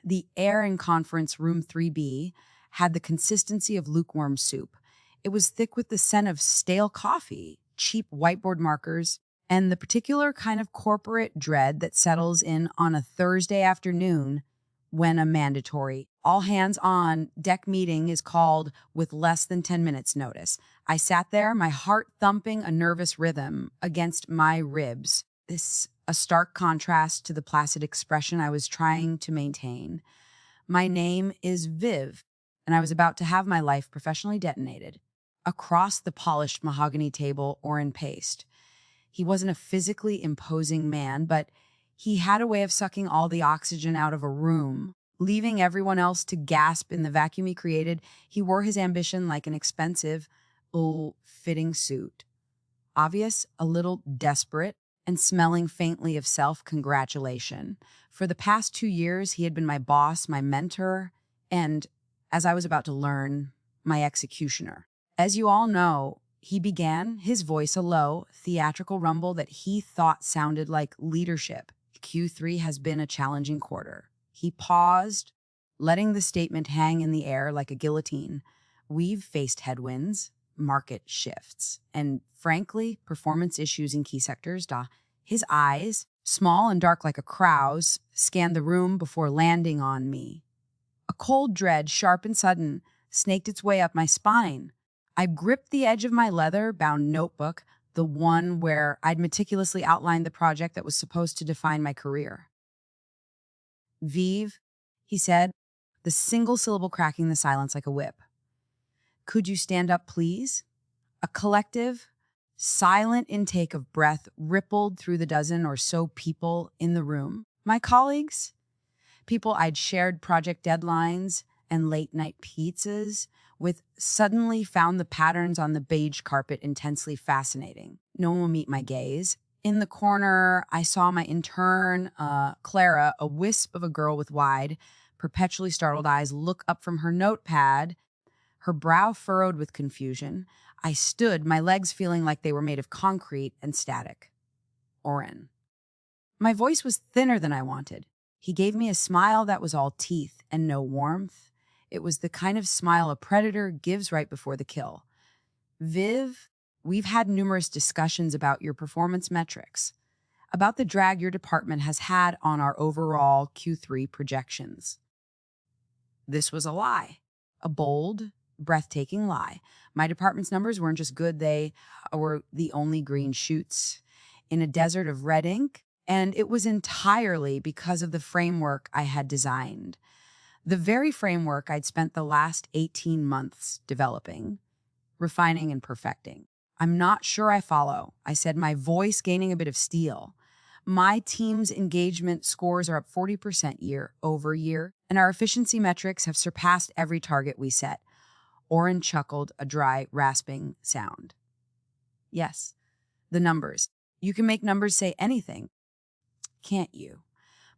The air in conference room 3B had the consistency of lukewarm soup. It was thick with the scent of stale coffee, cheap whiteboard markers, and the particular kind of corporate dread that settles in on a Thursday afternoon when a mandatory all-hands-on deck meeting is called with less than 10 minutes notice. I sat there, my heart thumping a nervous rhythm against my ribs. This a stark contrast to the placid expression I was trying to maintain. My name is Viv, and I was about to have my life professionally detonated. Across the polished mahogany table, Orin paced. He wasn't a physically imposing man, but he had a way of sucking all the oxygen out of a room, leaving everyone else to gasp in the vacuum he created. He wore his ambition like an expensive, ill-fitting suit. Obvious, a little desperate, and smelling faintly of self-congratulation. For the past 2 years, he had been my boss, my mentor, and, as I was about to learn, my executioner. As you all know, he began, his voice a low, theatrical rumble that he thought sounded like leadership. Q3 has been a challenging quarter. He paused, letting the statement hang in the air like a guillotine. We've faced headwinds, market shifts, and frankly, performance issues in key sectors. His eyes, small and dark like a crow's, scanned the room before landing on me. A cold dread, sharp and sudden, snaked its way up my spine. I gripped the edge of my leather-bound notebook, the one where I'd meticulously outlined the project that was supposed to define my career. Vive, he said, the single syllable cracking the silence like a whip. Could you stand up, please? A collective, silent intake of breath rippled through the dozen or so people in the room. My colleagues, people I'd shared project deadlines and late-night pizzas with, suddenly found the patterns on the beige carpet intensely fascinating. No one will meet my gaze. In the corner, I saw my intern, Clara, a wisp of a girl with wide, perpetually startled eyes, look up from her notepad, her brow furrowed with confusion. I stood, my legs feeling like they were made of concrete and static. Orin. My voice was thinner than I wanted. He gave me a smile that was all teeth and no warmth. It was the kind of smile a predator gives right before the kill. Viv, we've had numerous discussions about your performance metrics, about the drag your department has had on our overall Q3 projections. This was a lie, a bold, breathtaking lie. My department's numbers weren't just good, they were the only green shoots in a desert of red ink, and it was entirely because of the framework I had designed. The very framework I'd spent the last 18 months developing, refining and perfecting. I'm not sure I follow, I said, my voice gaining a bit of steel. My team's engagement scores are up 40% year over year, and our efficiency metrics have surpassed every target we set. Orin chuckled, a dry, rasping sound. Yes, the numbers. You can make numbers say anything, can't you?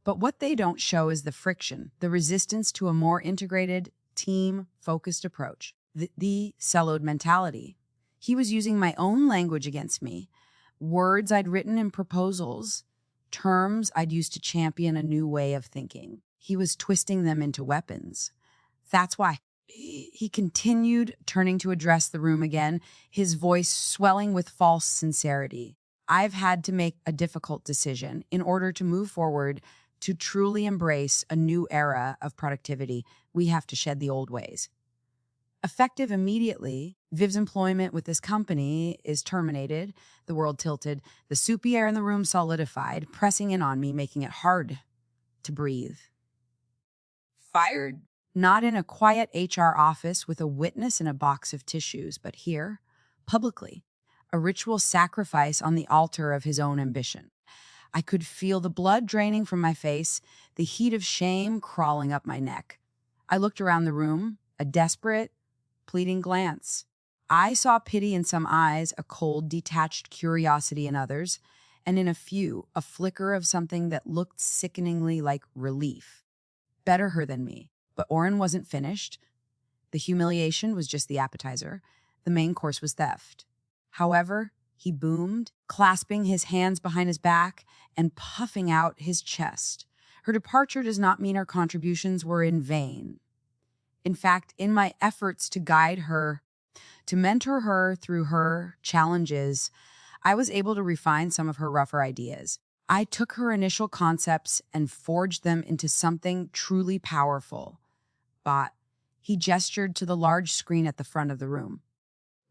But what they don't show is the friction, the resistance to a more integrated, team-focused approach, the siloed mentality. He was using my own language against me, words I'd written in proposals, terms I'd used to champion a new way of thinking. He was twisting them into weapons. That's why. He continued, turning to address the room again, his voice swelling with false sincerity. I've had to make a difficult decision in order to move forward, to truly embrace a new era of productivity. We have to shed the old ways. Effective immediately, Viv's employment with this company is terminated. The world tilted. The soupy air in the room solidified, pressing in on me, making it hard to breathe. Fired? Not in a quiet HR office with a witness and a box of tissues, but here, publicly, a ritual sacrifice on the altar of his own ambition. I could feel the blood draining from my face, the heat of shame crawling up my neck. I looked around the room, a desperate, pleading glance. I saw pity in some eyes, a cold, detached curiosity in others, and in a few, a flicker of something that looked sickeningly like relief. Better her than me. But Orin wasn't finished. The humiliation was just the appetizer. The main course was theft. However, he boomed, clasping his hands behind his back and puffing out his chest. Her departure does not mean her contributions were in vain. In fact, in my efforts to guide her, to mentor her through her challenges, I was able to refine some of her rougher ideas. I took her initial concepts and forged them into something truly powerful. But he gestured to the large screen at the front of the room.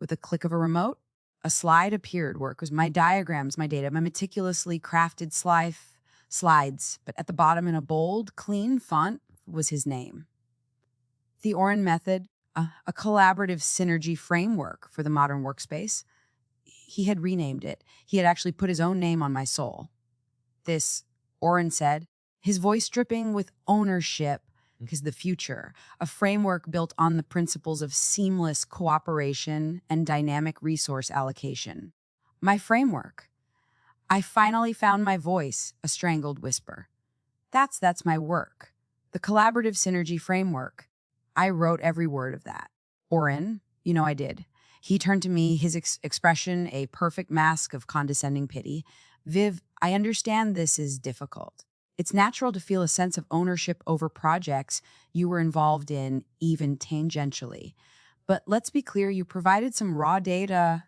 With a click of a remote, a slide appeared where it was my diagrams, my data, my meticulously crafted slides, but at the bottom in a bold, clean font was his name. The Orin method, a collaborative synergy framework for the modern workspace. He had renamed it. He had actually put his own name on my soul. This, Orin said, his voice dripping with ownership, is the future, a framework built on the principles of seamless cooperation and dynamic resource allocation. My framework. I finally found my voice, a strangled whisper. That's my work. The collaborative synergy framework. I wrote every word of that. Orin, I did. He turned to me, his expression a perfect mask of condescending pity. Viv, I understand this is difficult. It's natural to feel a sense of ownership over projects you were involved in, even tangentially. But let's be clear, you provided some raw data,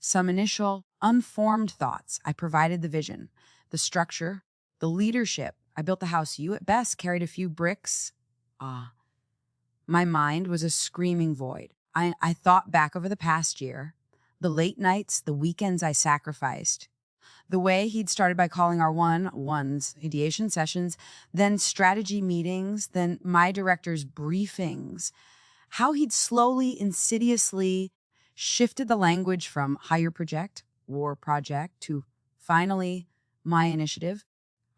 some initial unformed thoughts. I provided the vision, the structure, the leadership. I built the house. You at best carried a few bricks. My mind was a screaming void. I thought back over the past year, the late nights, the weekends I sacrificed, the way he'd started by calling our ones ideation sessions, then strategy meetings, then my director's briefings, how he'd slowly, insidiously shifted the language from higher project, war project, to finally my initiative.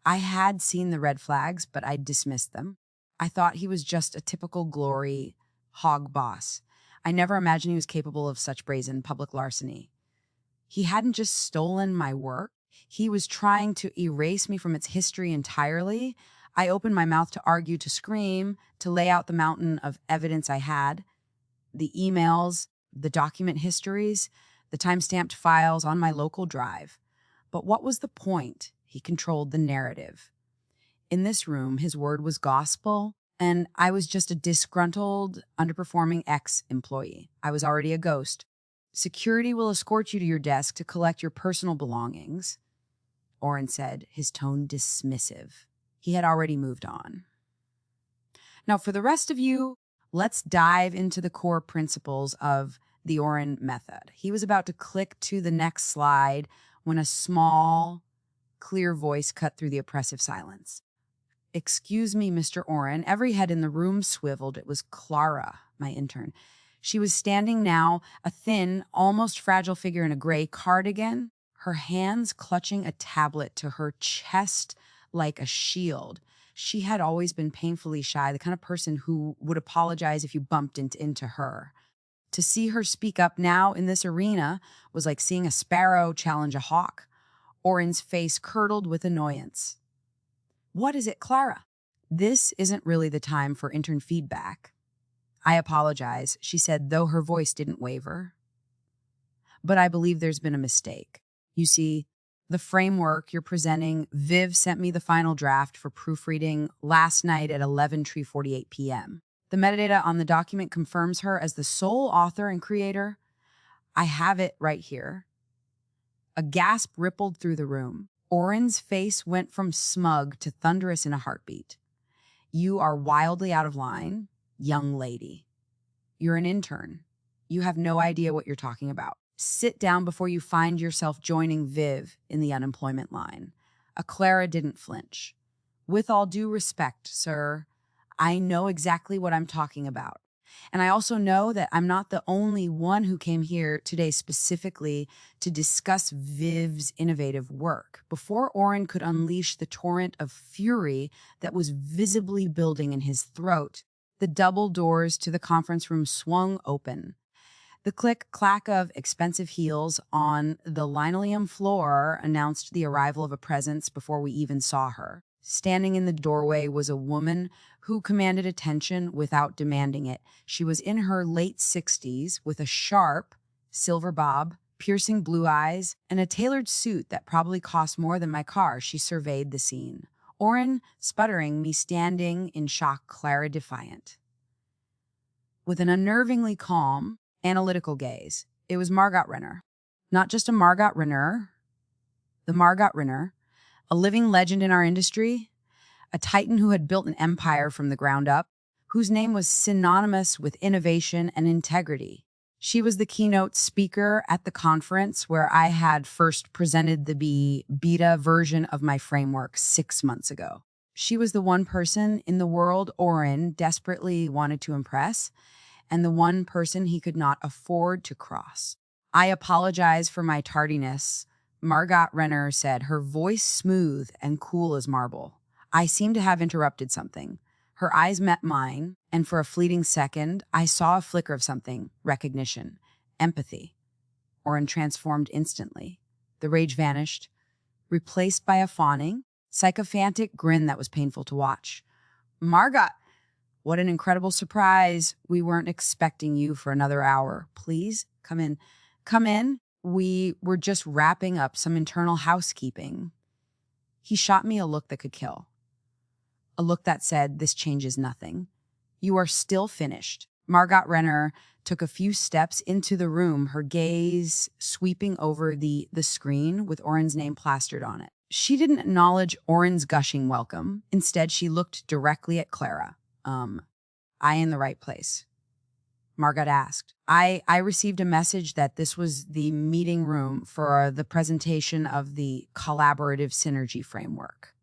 I had seen the red flags, but I dismissed them. I thought he was just a typical glory hog boss. I never imagined he was capable of such brazen public larceny. He hadn't just stolen my work. He was trying to erase me from its history entirely. I opened my mouth to argue, to scream, to lay out the mountain of evidence I had, the emails, the document histories, the time-stamped files on my local drive. But what was the point? He controlled the narrative. In this room, his word was gospel, and I was just a disgruntled, underperforming ex-employee. I was already a ghost. Security will escort you to your desk to collect your personal belongings, Orin said, his tone dismissive. He had already moved on. Now, for the rest of you, let's dive into the core principles of the Orin method. He was about to click to the next slide when a small, clear voice cut through the oppressive silence. "Excuse me, Mr. Orin." Every head in the room swiveled. It was Clara, my intern. She was standing now, a thin, almost fragile figure in a gray cardigan, her hands clutching a tablet to her chest like a shield. She had always been painfully shy, the kind of person who would apologize if you bumped into her. To see her speak up now in this arena was like seeing a sparrow challenge a hawk. Orin's face curdled with annoyance. "What is it, Clara?" "This isn't really the time for intern feedback." "I apologize," she said, though her voice didn't waver. "But I believe there's been a mistake. You see, the framework you're presenting, Viv sent me the final draft for proofreading last night at 11:48 p.m. The metadata on the document confirms her as the sole author and creator. I have it right here." A gasp rippled through the room. Orin's face went from smug to thunderous in a heartbeat. "You are wildly out of line, young lady. You're an intern. You have no idea what you're talking about. Sit down before you find yourself joining Viv in the unemployment line." Clara didn't flinch. "With all due respect, sir, I know exactly what I'm talking about. And I also know that I'm not the only one who came here today specifically to discuss Viv's innovative work." Before Orin could unleash the torrent of fury that was visibly building in his throat, the double doors to the conference room swung open. The click-clack of expensive heels on the linoleum floor announced the arrival of a presence before we even saw her. Standing in the doorway was a woman who commanded attention without demanding it. She was in her late 60s with a sharp silver bob, piercing blue eyes, and a tailored suit that probably cost more than my car. She surveyed the scene. Orin sputtering, me standing in shock, Clara defiant. With an unnervingly calm, analytical gaze, it was Margot Rener. Not just a Margot Rener, the Margot Rener, a living legend in our industry, a titan who had built an empire from the ground up, whose name was synonymous with innovation and integrity. She was the keynote speaker at the conference where I had first presented the beta version of my framework 6 months ago. She was the one person in the world Orin desperately wanted to impress, and the one person he could not afford to cross. I apologize for my tardiness, Margot Rener said, her voice smooth and cool as marble. I seemed to have interrupted something. Her eyes met mine, and for a fleeting second, I saw a flicker of something, recognition, empathy. Orin transformed instantly. The rage vanished, replaced by a fawning, sycophantic grin that was painful to watch. Margot, what an incredible surprise. We weren't expecting you for another hour. Please, come in. Come in. We were just wrapping up some internal housekeeping. He shot me a look that could kill. A look that said, this changes nothing. You are still finished. Margot Rener took a few steps into the room, her gaze sweeping over the screen with Orin's name plastered on it. She didn't acknowledge Orin's gushing welcome. Instead, she looked directly at Clara. I in the right place? Margot asked. I received a message that this was the meeting room for the presentation of the collaborative synergy framework.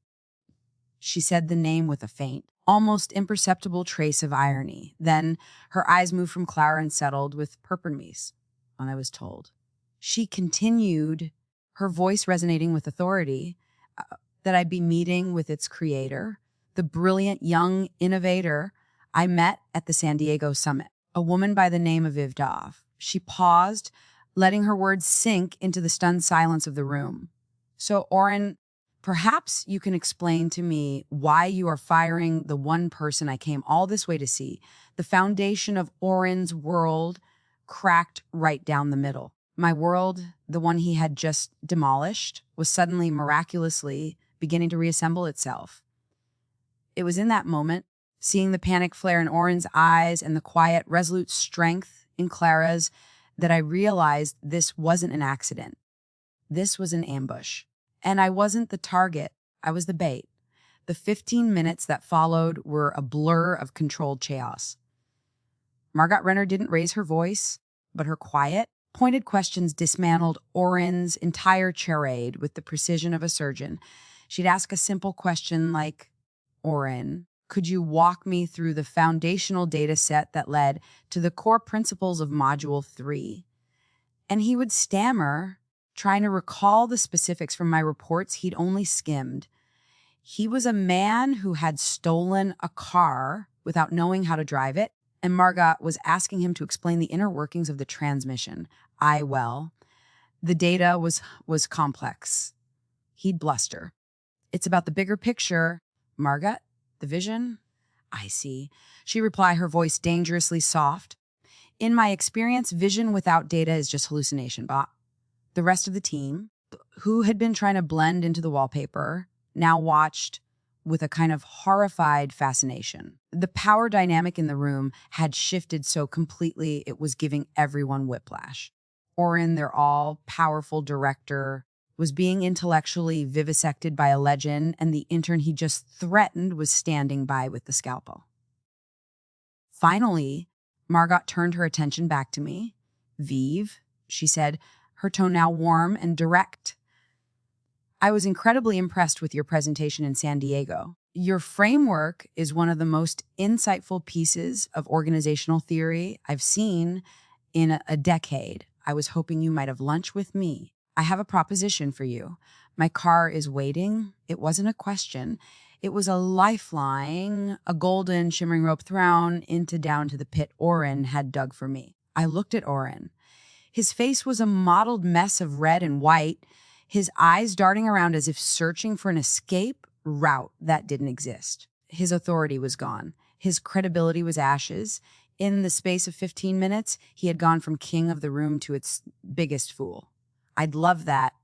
She said the name with a faint, almost imperceptible trace of irony. Then her eyes moved from Clara and settled with Perpermise, I was told. She continued, her voice resonating with authority, that I'd be meeting with its creator, the brilliant young innovator I met at the San Diego summit, a woman by the name of Ivdov. She paused, letting her words sink into the stunned silence of the room. So, Orin, perhaps you can explain to me why you are firing the one person I came all this way to see. The foundation of Orin's world cracked right down the middle. My world, the one he had just demolished, was suddenly miraculously beginning to reassemble itself. It was in that moment, seeing the panic flare in Orin's eyes and the quiet, resolute strength in Clara's, that I realized this wasn't an accident. This was an ambush. And I wasn't the target, I was the bait. The 15 minutes that followed were a blur of controlled chaos. Margot Rener didn't raise her voice, but her quiet, pointed questions dismantled Orin's entire charade with the precision of a surgeon. She'd ask a simple question like, Orin, could you walk me through the foundational data set that led to the core principles of Module 3? And he would stammer, trying to recall the specifics from my reports he'd only skimmed. He was a man who had stolen a car without knowing how to drive it, and Margot was asking him to explain the inner workings of the transmission. The data was complex. He'd bluster. It's about the bigger picture. Margot, the vision? I see. She replied, her voice dangerously soft. In my experience, vision without data is just hallucination, but the rest of the team, who had been trying to blend into the wallpaper, now watched with a kind of horrified fascination. The power dynamic in the room had shifted so completely it was giving everyone whiplash. Orin, their all-powerful director, was being intellectually vivisected by a legend, and the intern he just threatened was standing by with the scalpel. Finally, Margot turned her attention back to me. Vive, she said, her tone now warm and direct. I was incredibly impressed with your presentation in San Diego. Your framework is one of the most insightful pieces of organizational theory I've seen in a decade. I was hoping you might have lunch with me. I have a proposition for you. My car is waiting. It wasn't a question. It was a lifeline, a golden shimmering rope thrown down to the pit Orin had dug for me. I looked at Orin. His face was a mottled mess of red and white, his eyes darting around as if searching for an escape route that didn't exist. His authority was gone. His credibility was ashes. In the space of 15 minutes, he had gone from king of the room to its biggest fool. I'd love that,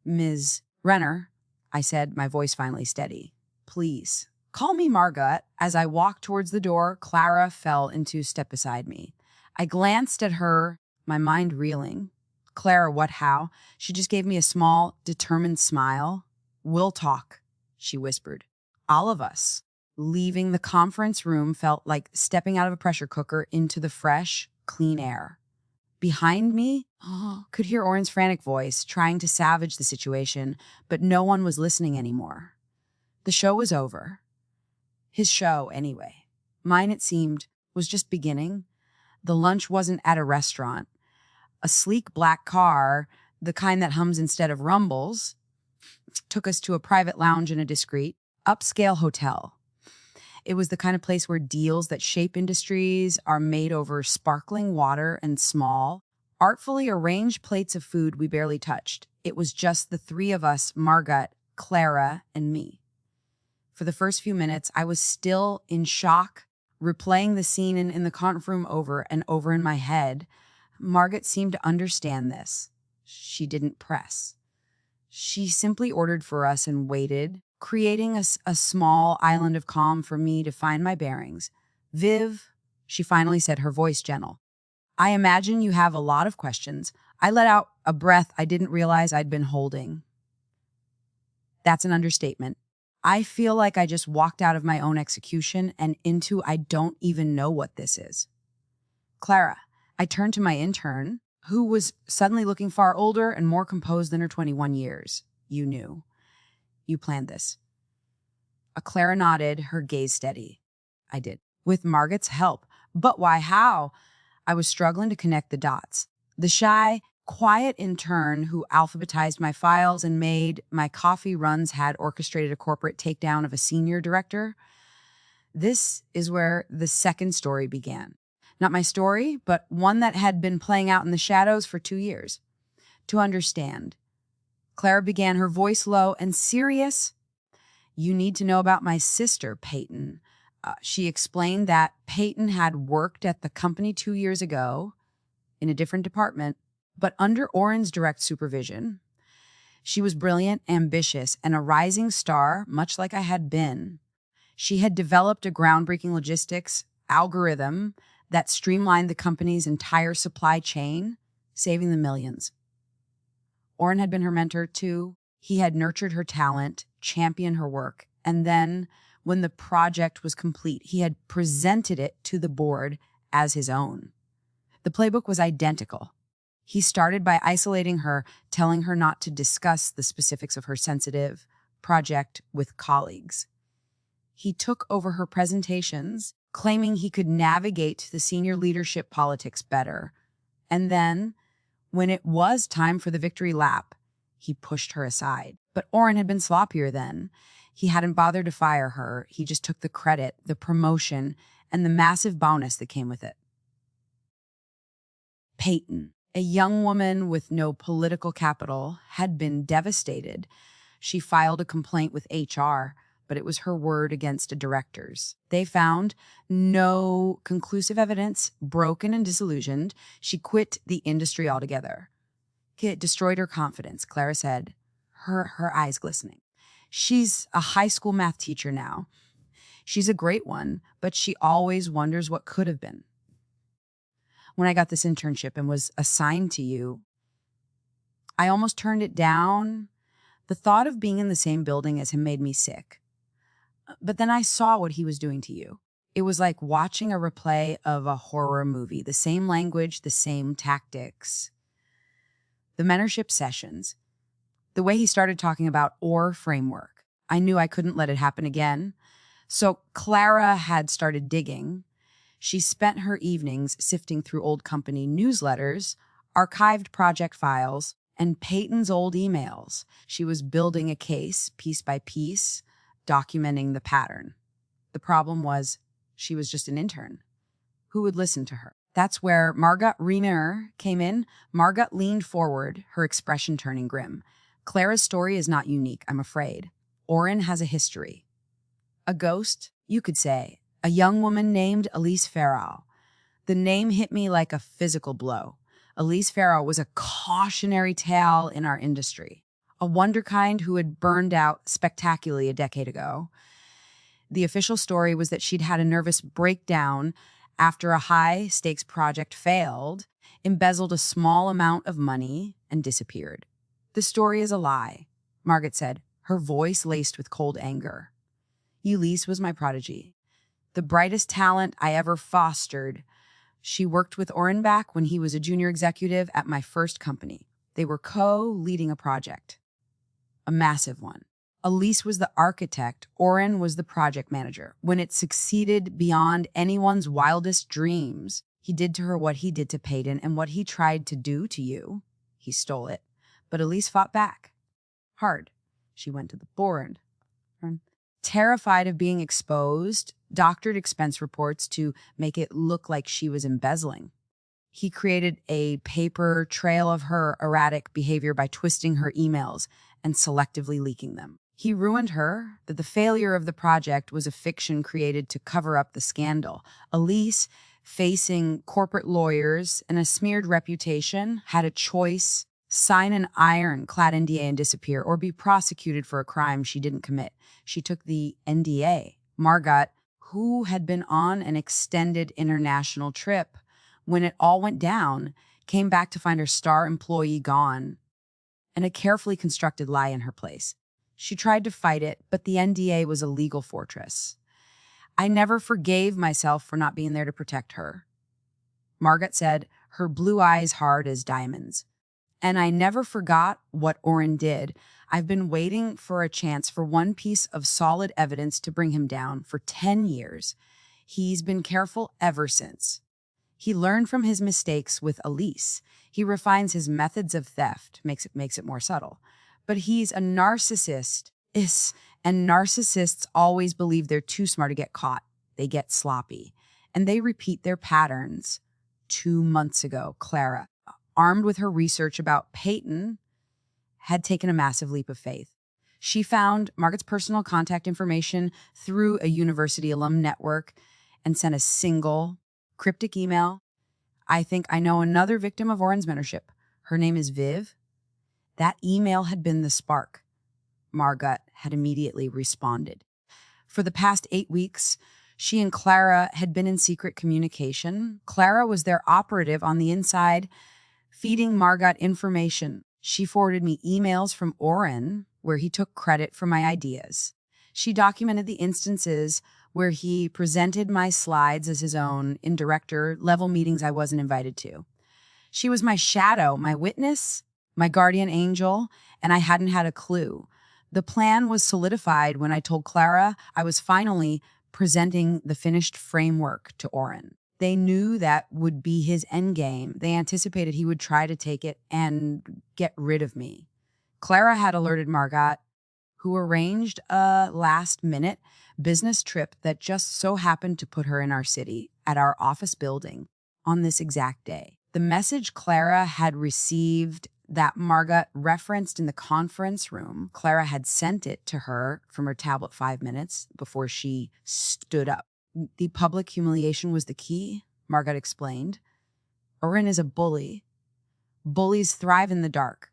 Ms. Rener, I said, my voice finally steady. please. Call me Margot. As I walked towards the door, Clara fell into step beside me. I glanced at her, my mind reeling. Clara, what, how? She just gave me a small, determined smile. We'll talk, she whispered. All of us. Leaving the conference room felt like stepping out of a pressure cooker into the fresh, clean air. Behind me, could hear Orin's frantic voice, trying to salvage the situation, but no one was listening anymore. The show was over. His show, anyway. Mine, it seemed, was just beginning. The lunch wasn't at a restaurant. A sleek black car, the kind that hums instead of rumbles, took us to a private lounge in a discreet, upscale hotel. It was the kind of place where deals that shape industries are made over sparkling water and small, artfully arranged plates of food we barely touched. It was just the three of us, Margot, Clara, and me. For the first few minutes, I was still in shock, replaying the scene in the conference room over and over in my head. Margot seemed to understand this. She didn't press. She simply ordered for us and waited, creating a small island of calm for me to find my bearings. Viv, she finally said, her voice gentle. I imagine you have a lot of questions. I let out a breath I didn't realize I'd been holding. That's an understatement. I feel like I just walked out of my own execution and into I don't even know what this is. Clara, I turned to my intern, who was suddenly looking far older and more composed than her 21 years. You knew. You planned this. Clara nodded, her gaze steady. I did. With Margot's help. But why, how? I was struggling to connect the dots. The shy, quiet intern who alphabetized my files and made my coffee runs had orchestrated a corporate takedown of a senior director. This is where the second story began. Not my story, but one that had been playing out in the shadows for 2 years. To understand, Clara began, her voice low and serious. You need to know about my sister, Peyton. She explained that Peyton had worked at the company 2 years ago in a different department, but under Orin's direct supervision. She was brilliant, ambitious, and a rising star, much like I had been. She had developed a groundbreaking logistics algorithm that streamlined the company's entire supply chain, saving them millions. Orin had been her mentor too. He had nurtured her talent, championed her work, and then, when the project was complete, he had presented it to the board as his own. The playbook was identical. He started by isolating her, telling her not to discuss the specifics of her sensitive project with colleagues. He took over her presentations, claiming he could navigate the senior leadership politics better. And then, when it was time for the victory lap, he pushed her aside. But Orin had been sloppier then. He hadn't bothered to fire her. He just took the credit, the promotion, and the massive bonus that came with it. Peyton, a young woman with no political capital, had been devastated. She filed a complaint with HR, but it was her word against a director's. They found no conclusive evidence, broken and disillusioned. She quit the industry altogether. It destroyed her confidence, Clara said, her eyes glistening. She's a high school math teacher now. She's a great one, but she always wonders what could have been. When I got this internship and was assigned to you, I almost turned it down. The thought of being in the same building as him made me sick. But then I saw what he was doing to you. It was like watching a replay of a horror movie, the same language, the same tactics. The mentorship sessions, the way he started talking about OR framework, I knew I couldn't let it happen again. So Clara had started digging. She spent her evenings sifting through old company newsletters, archived project files, and Peyton's old emails. She was building a case, piece by piece, documenting the pattern. The problem was she was just an intern. Who would listen to her? That's where Margot Rener came in. Margot leaned forward, her expression turning grim. Clara's story is not unique, I'm afraid. Orin has a history. A ghost, you could say. A young woman named Elise Farrell. The name hit me like a physical blow. Elise Farrell was a cautionary tale in our industry. A wonderkind who had burned out spectacularly a decade ago. The official story was that she'd had a nervous breakdown after a high-stakes project failed, embezzled a small amount of money, and disappeared. The story is a lie, Margot said, her voice laced with cold anger. Elise was my prodigy, the brightest talent I ever fostered. She worked with Orin back when he was a junior executive at my first company. They were co-leading a project, a massive one. Elise was the architect, Orin was the project manager. When it succeeded beyond anyone's wildest dreams, he did to her what he did to Peyton, and what he tried to do to you, he stole it. But Elise fought back. Hard. She went to the board. Terrified of being exposed, doctored expense reports to make it look like she was embezzling. He created a paper trail of her erratic behavior by twisting her emails and selectively leaking them. He ruined her, that the failure of the project was a fiction created to cover up the scandal. Elise, facing corporate lawyers and a smeared reputation, had a choice: sign an ironclad NDA and disappear, or be prosecuted for a crime she didn't commit. She took the NDA. Margot, who had been on an extended international trip when it all went down, came back to find her star employee gone and a carefully constructed lie in her place. She tried to fight it, but the NDA was a legal fortress. I never forgave myself for not being there to protect her, Margot said, her blue eyes hard as diamonds. And I never forgot what Orin did. I've been waiting for a chance, for one piece of solid evidence to bring him down for 10 years. He's been careful ever since. He learned from his mistakes with Elise. He refines his methods of theft, makes it more subtle. But he's a narcissist, and narcissists always believe they're too smart to get caught. They get sloppy, and they repeat their patterns. 2 months ago, Clara, armed with her research about Peyton, had taken a massive leap of faith. She found Margot's personal contact information through a university alum network and sent a single cryptic email. I think I know another victim of Orin's mentorship. Her name is Viv. That email had been the spark. Margot had immediately responded. For the past 8 weeks, she and Clara had been in secret communication. Clara was their operative on the inside, feeding Margot information. She forwarded me emails from Orin, where he took credit for my ideas. She documented the instances where he presented my slides as his own in director-level meetings I wasn't invited to. She was my shadow, my witness, my guardian angel, and I hadn't had a clue. The plan was solidified when I told Clara I was finally presenting the finished framework to Orin. They knew that would be his endgame. They anticipated he would try to take it and get rid of me. Clara had alerted Margot, who arranged a last-minute business trip that just so happened to put her in our city, at our office building, on this exact day. The message Clara had received that Margot referenced in the conference room, Clara had sent it to her from her tablet 5 minutes before she stood up. The public humiliation was the key, Margot explained. Orin is a bully. Bullies thrive in the dark.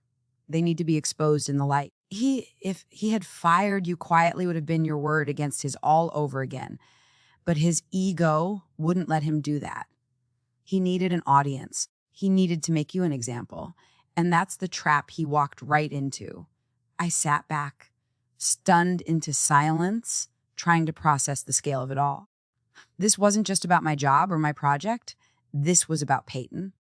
They need to be exposed in the light. If he had fired you quietly, would have been your word against his all over again. But his ego wouldn't let him do that. He needed an audience. He needed to make you an example. And that's the trap he walked right into. I sat back, stunned into silence, trying to process the scale of it all. This wasn't just about my job or my project. This was about Peyton.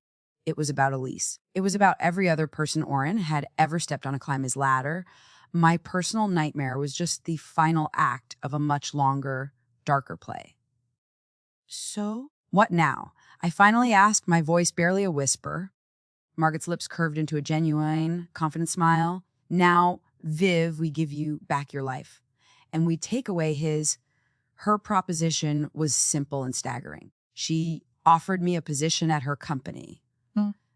It was about Elise. It was about every other person Orin had ever stepped on to climb his ladder. My personal nightmare was just the final act of a much longer, darker play. So, what now? I finally asked, my voice barely a whisper. Margot's lips curved into a genuine, confident smile. Now, Viv, we give you back your life. And we take away his. Her proposition was simple and staggering. She offered me a position at her company.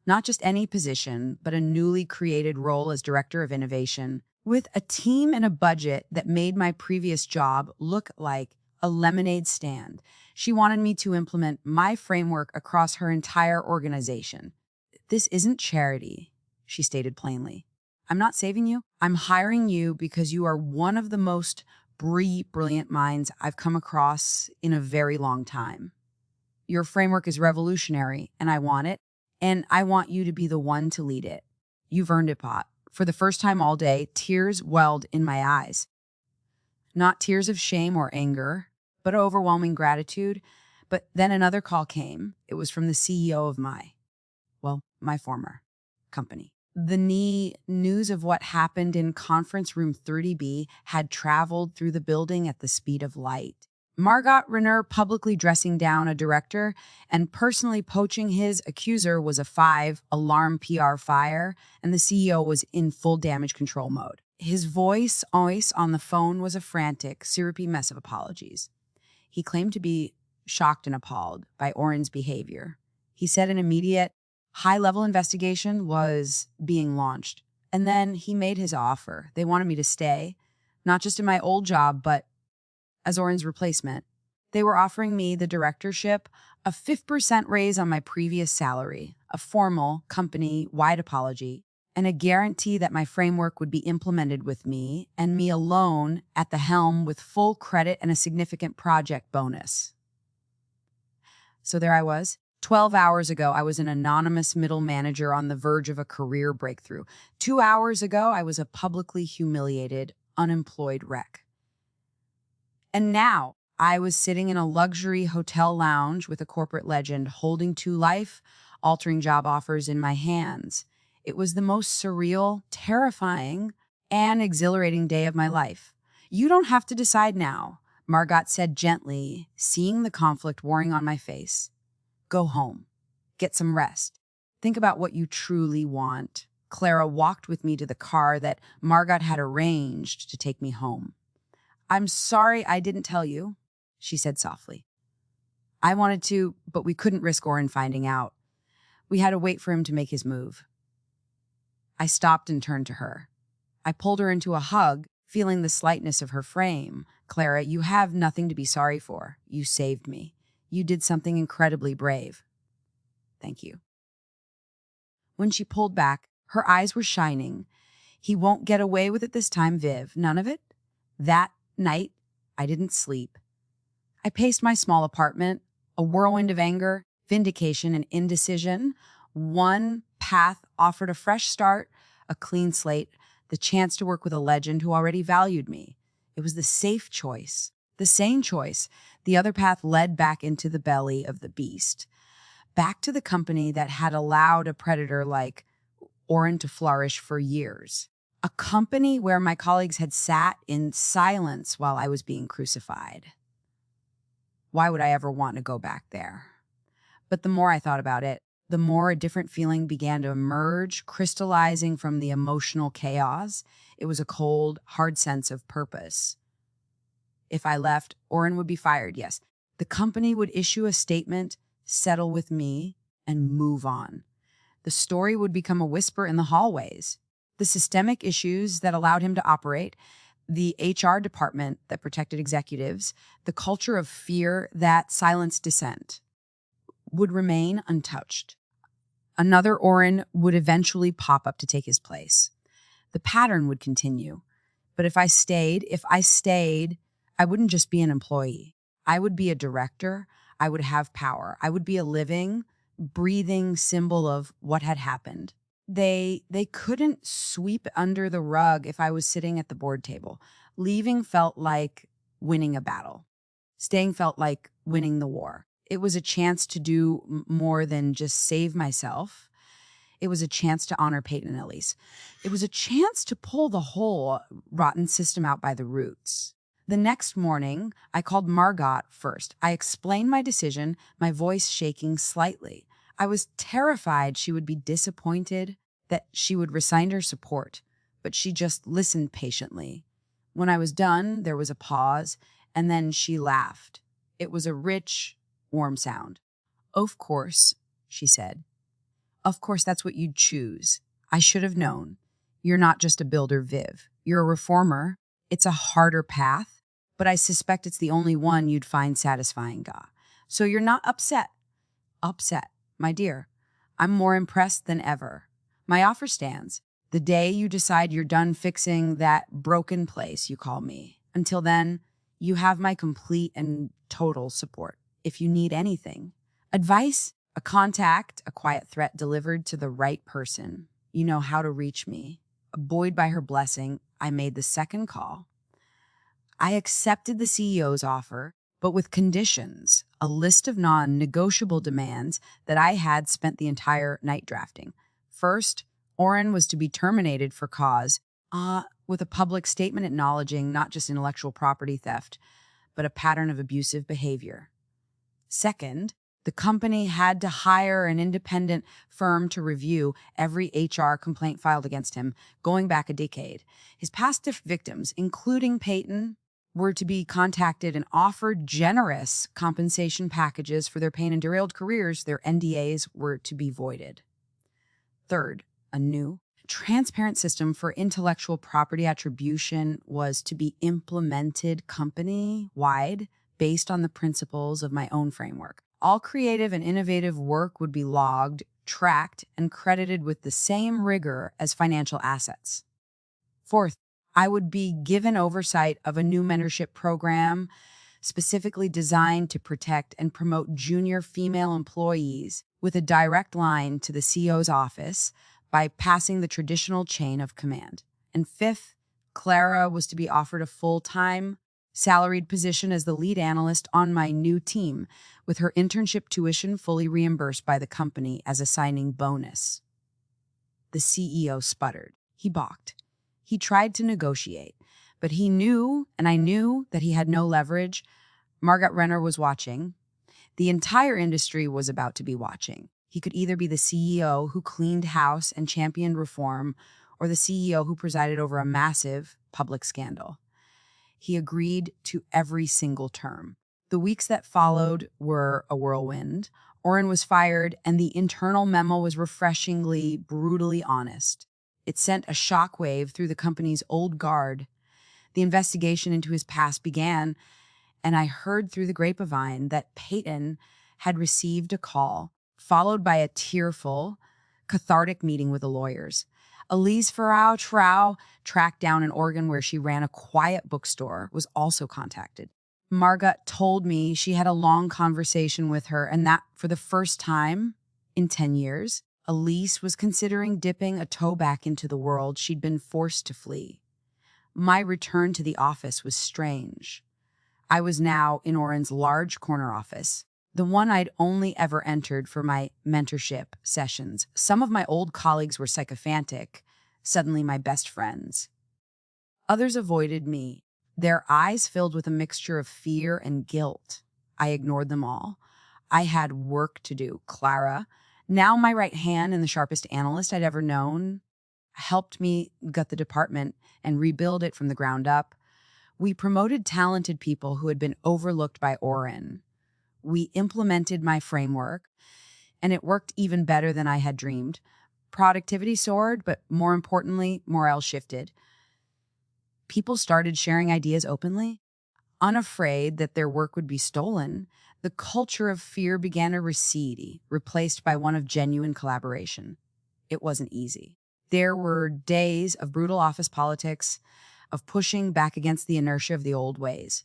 Not just any position, but a newly created role as director of innovation, with a team and a budget that made my previous job look like a lemonade stand. She wanted me to implement my framework across her entire organization. This isn't charity, she stated plainly. I'm not saving you. I'm hiring you because you are one of the most brilliant minds I've come across in a very long time. Your framework is revolutionary, and I want it, and I want you to be the one to lead it. You've earned it, Pot. For the first time all day, tears welled in my eyes. Not tears of shame or anger, but overwhelming gratitude. But then another call came. It was from the CEO of my former company. The news of what happened in conference room 30B had traveled through the building at the speed of light. Margot Rener publicly dressing down a director and personally poaching his accuser was a 5-alarm PR fire, and the CEO was in full damage control mode. His voice on the phone was a frantic, syrupy mess of apologies. He claimed to be shocked and appalled by Orin's behavior. He said an immediate, high-level investigation was being launched. And then he made his offer. They wanted me to stay, not just in my old job, but as Orin's replacement. They were offering me the directorship, a 5% raise on my previous salary, a formal company-wide apology, and a guarantee that my framework would be implemented with me and me alone at the helm with full credit and a significant project bonus. So there I was. 12 hours ago, I was an anonymous middle manager on the verge of a career breakthrough. 2 hours ago, I was a publicly humiliated, unemployed wreck. And now, I was sitting in a luxury hotel lounge with a corporate legend, holding 2 life-altering job offers in my hands. It was the most surreal, terrifying, and exhilarating day of my life. You don't have to decide now, Margot said gently, seeing the conflict warring on my face. Go home. Get some rest. Think about what you truly want. Clara walked with me to the car that Margot had arranged to take me home. I'm sorry I didn't tell you, she said softly. I wanted to, but we couldn't risk Orin finding out. We had to wait for him to make his move. I stopped and turned to her. I pulled her into a hug, feeling the slightness of her frame. Clara, you have nothing to be sorry for. You saved me. You did something incredibly brave. Thank you. When she pulled back, her eyes were shining. He won't get away with it this time, Viv. None of it? That night, I didn't sleep. I paced my small apartment, a whirlwind of anger, vindication, and indecision. One path offered a fresh start, a clean slate, the chance to work with a legend who already valued me. It was the safe choice, the sane choice. The other path led back into the belly of the beast, back to the company that had allowed a predator like Orin to flourish for years. A company where my colleagues had sat in silence while I was being crucified. Why would I ever want to go back there? But the more I thought about it, the more a different feeling began to emerge, crystallizing from the emotional chaos. It was a cold, hard sense of purpose. If I left, Orin would be fired, yes. The company would issue a statement, settle with me, and move on. The story would become a whisper in the hallways. The systemic issues that allowed him to operate, the HR department that protected executives, the culture of fear that silenced dissent, would remain untouched. Another Orin would eventually pop up to take his place. The pattern would continue. But if I stayed, I wouldn't just be an employee. I would be a director. I would have power. I would be a living, breathing symbol of what had happened. They couldn't sweep under the rug if I was sitting at the board table. Leaving felt like winning a battle. Staying felt like winning the war. It was a chance to do more than just save myself. It was a chance to honor Peyton and Elise. It was a chance to pull the whole rotten system out by the roots. The next morning, I called Margot first. I explained my decision, my voice shaking slightly. I was terrified she would be disappointed, that she would resign her support, but she just listened patiently. When I was done, there was a pause, and then she laughed. It was a rich, warm sound. Of course, she said. Of course, that's what you'd choose. I should have known. You're not just a builder, Viv. You're a reformer. It's a harder path, but I suspect it's the only one you'd find satisfying, Ga. So you're not upset. Upset, my dear. I'm more impressed than ever. My offer stands. The day you decide you're done fixing that broken place you call me, Until then, you have my complete and total support. If you need anything, advice, a contact, a quiet threat delivered to the right person, you know how to reach me. Buoyed by her blessing, I made the second call. I accepted the CEO's offer, but with conditions, a list of non-negotiable demands that I had spent the entire night drafting. First, Orin was to be terminated for cause, with a public statement acknowledging not just intellectual property theft, but a pattern of abusive behavior. Second, the company had to hire an independent firm to review every HR complaint filed against him, going back a decade. His past victims, including Peyton, were to be contacted and offered generous compensation packages for their pain and derailed careers. Their NDAs were to be voided. Third, a new, transparent system for intellectual property attribution was to be implemented company-wide based on the principles of my own framework. All creative and innovative work would be logged, tracked, and credited with the same rigor as financial assets. Fourth, I would be given oversight of a new mentorship program specifically designed to protect and promote junior female employees with a direct line to the CEO's office by passing the traditional chain of command. And fifth, Clara was to be offered a full-time, salaried position as the lead analyst on my new team, with her internship tuition fully reimbursed by the company as a signing bonus. The CEO sputtered. He balked. He tried to negotiate, but he knew, and I knew, that he had no leverage. Margot Rener was watching. The entire industry was about to be watching. He could either be the CEO who cleaned house and championed reform, or the CEO who presided over a massive public scandal. He agreed to every single term. The weeks that followed were a whirlwind. Orin was fired, and the internal memo was refreshingly, brutally honest. It sent a shockwave through the company's old guard. The investigation into his past began, and I heard through the grapevine that Peyton had received a call, followed by a tearful, cathartic meeting with the lawyers. Elise Trau, tracked down in Oregon where she ran a quiet bookstore, was also contacted. Margot told me she had a long conversation with her and that for the first time in 10 years, Elise was considering dipping a toe back into the world she'd been forced to flee. My return to the office was strange. I was now in Orin's large corner office, the one I'd only ever entered for my mentorship sessions. Some of my old colleagues were sycophantic, suddenly my best friends. Others avoided me, their eyes filled with a mixture of fear and guilt. I ignored them all. I had work to do. Clara, now my right hand and the sharpest analyst I'd ever known, helped me gut the department and rebuild it from the ground up. We promoted talented people who had been overlooked by Orin. We implemented my framework, and it worked even better than I had dreamed. Productivity soared, but more importantly, morale shifted. People started sharing ideas openly, unafraid that their work would be stolen. The culture of fear began to recede, replaced by one of genuine collaboration. It wasn't easy. There were days of brutal office politics, of pushing back against the inertia of the old ways.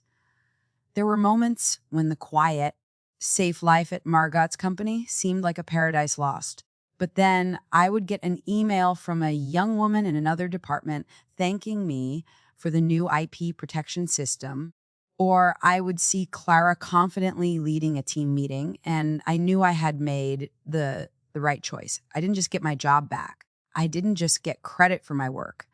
There were moments when the quiet, safe life at Margot's company seemed like a paradise lost. But then I would get an email from a young woman in another department thanking me for the new IP protection system, or I would see Clara confidently leading a team meeting, and I knew I had made the right choice. I didn't just get my job back. I didn't just get credit for my work.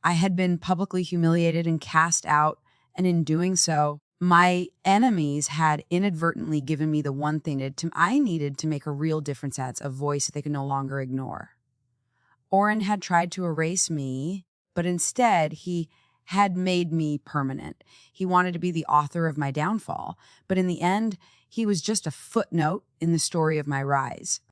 I had been publicly humiliated and cast out, and in doing so, my enemies had inadvertently given me the one thing that I needed to make a real difference as a voice that they could no longer ignore. Orin had tried to erase me, but instead he had made me permanent. He wanted to be the author of my downfall, but in the end, he was just a footnote in the story of my rise.